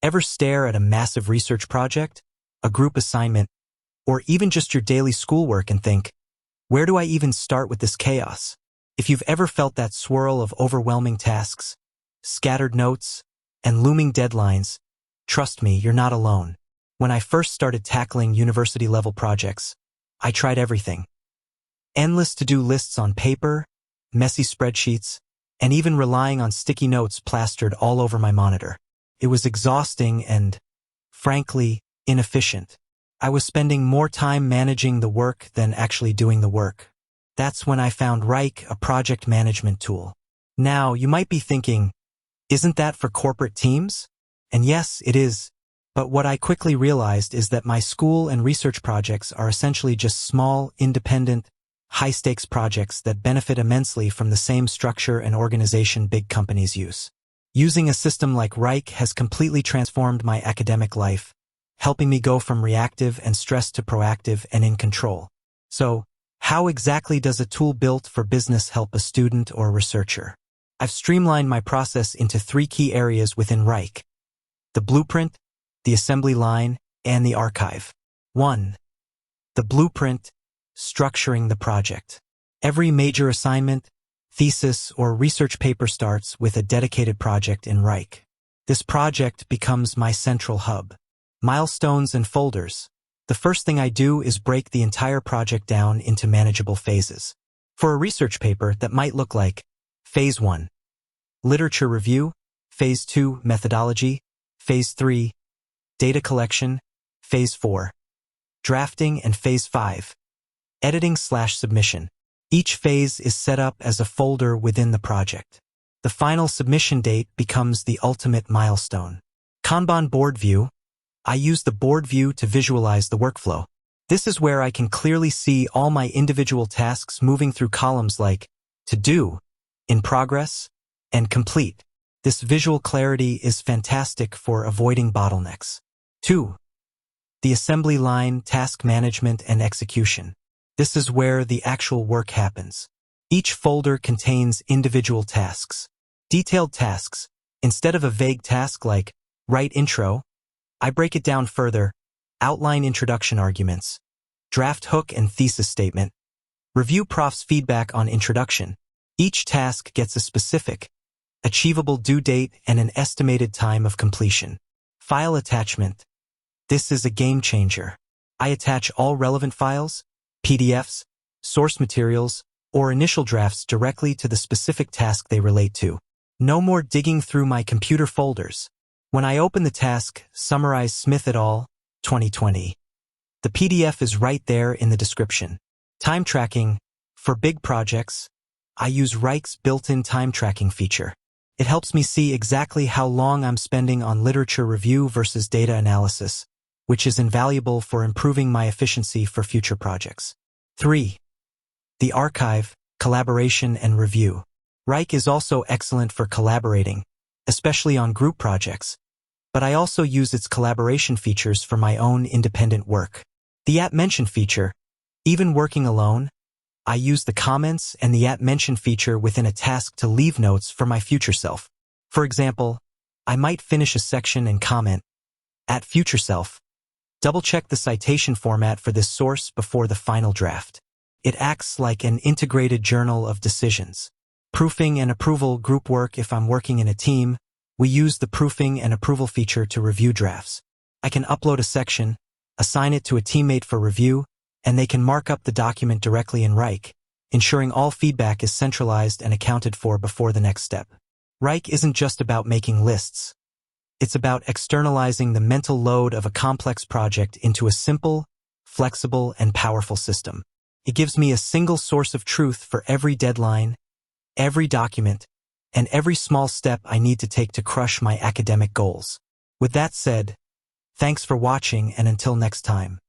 Ever stare at a massive research project, a group assignment, or even just your daily schoolwork and think, where do I even start with this chaos? If you've ever felt that swirl of overwhelming tasks, scattered notes, and looming deadlines, trust me, you're not alone. When I first started tackling university-level projects, I tried everything. Endless to-do lists on paper, messy spreadsheets, and even relying on sticky notes plastered all over my monitor. It was exhausting and, frankly, inefficient. I was spending more time managing the work than actually doing the work. That's when I found Wrike, a project management tool. Now, you might be thinking, isn't that for corporate teams? And yes, it is. But what I quickly realized is that my school and research projects are essentially just small, independent, high-stakes projects that benefit immensely from the same structure and organization big companies use. Using a system like Wrike has completely transformed my academic life, helping me go from reactive and stressed to proactive and in control. So, how exactly does a tool built for business help a student or researcher? I've streamlined my process into 3 key areas within Wrike: the blueprint, the assembly line, and the archive. 1. The blueprint, structuring the project. Every major assignment, thesis, or research paper starts with a dedicated project in Wrike. This project becomes my central hub. Milestones and folders. The first thing I do is break the entire project down into manageable phases. For a research paper, that might look like Phase 1. Literature review. Phase 2. Methodology. Phase 3. Data collection. Phase 4. Drafting, and Phase 5. Editing/submission. Each phase is set up as a folder within the project. The final submission date becomes the ultimate milestone. Kanban board view. I use the board view to visualize the workflow. This is where I can clearly see all my individual tasks moving through columns like to do, in progress, and complete. This visual clarity is fantastic for avoiding bottlenecks. 2. The assembly line, task management, and execution. This is where the actual work happens. Each folder contains individual tasks. Detailed tasks. Instead of a vague task like write intro, I break it down further: outline introduction arguments, draft hook and thesis statement, review prof's feedback on introduction. Each task gets a specific, achievable due date and an estimated time of completion. File attachment. This is a game changer. I attach all relevant files, PDFs, source materials, or initial drafts directly to the specific task they relate to. No more digging through my computer folders. When I open the task, Summarize Smith et al., 2020, the PDF is right there in the description. Time tracking. For big projects, I use Wrike's built-in time tracking feature. It helps me see exactly how long I'm spending on literature review versus data analysis, which is invaluable for improving my efficiency for future projects. 3. The archive, collaboration, and review. Wrike is also excellent for collaborating, especially on group projects, but I also use its collaboration features for my own independent work. The @mention feature. Even working alone, I use the comments and the @mention feature within a task to leave notes for my future self. For example, I might finish a section and comment, @future self. Double-check the citation format for this source before the final draft. It acts like an integrated journal of decisions. Proofing and approval. Group work. If I'm working in a team, we use the proofing and approval feature to review drafts. I can upload a section, assign it to a teammate for review, and they can mark up the document directly in Wrike, ensuring all feedback is centralized and accounted for before the next step. Wrike isn't just about making lists. It's about externalizing the mental load of a complex project into a simple, flexible, and powerful system. It gives me a single source of truth for every deadline, every document, and every small step I need to take to crush my academic goals. With that said, thanks for watching, and until next time.